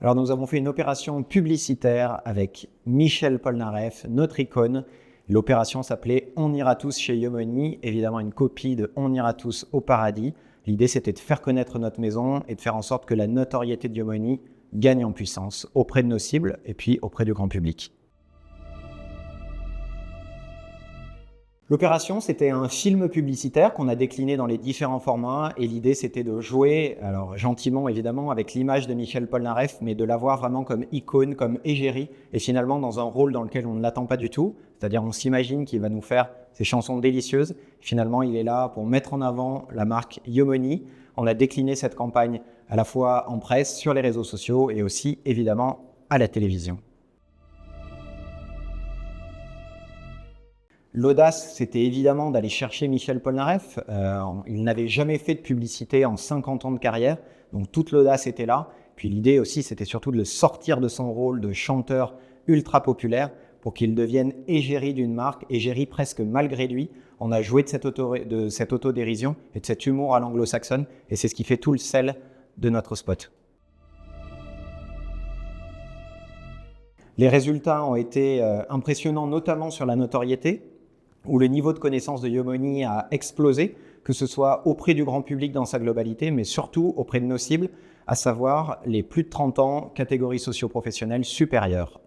Alors nous avons fait une opération publicitaire avec Michel Polnareff, notre icône. L'opération s'appelait « On ira tous chez Yomoni », évidemment une copie de « On ira tous au paradis ». L'idée, c'était de faire connaître notre maison et de faire en sorte que la notoriété de Yomoni gagne en puissance auprès de nos cibles et puis auprès du grand public. L'opération, c'était un film publicitaire qu'on a décliné dans les différents formats et l'idée, c'était de jouer, alors gentiment évidemment, avec l'image de Michel Polnareff, mais de l'avoir vraiment comme icône, comme égérie et finalement dans un rôle dans lequel on ne l'attend pas du tout. C'est-à-dire on s'imagine qu'il va nous faire ces chansons délicieuses. Finalement, il est là pour mettre en avant la marque Yomoni. On a décliné cette campagne à la fois en presse, sur les réseaux sociaux et aussi évidemment à la télévision. L'audace, c'était évidemment d'aller chercher Michel Polnareff. Il n'avait jamais fait de publicité en 50 ans de carrière, donc toute l'audace était là. Puis l'idée aussi, c'était surtout de le sortir de son rôle de chanteur ultra populaire pour qu'il devienne égérie d'une marque, égérie presque malgré lui. On a joué de cette autodérision et de cet humour à l'anglo-saxonne, et c'est ce qui fait tout le sel de notre spot. Les résultats ont été impressionnants, notamment sur la notoriété, où le niveau de connaissance de Yomoni a explosé, que ce soit auprès du grand public dans sa globalité, mais surtout auprès de nos cibles, à savoir les plus de 30 ans, catégorie socio-professionnelle supérieure.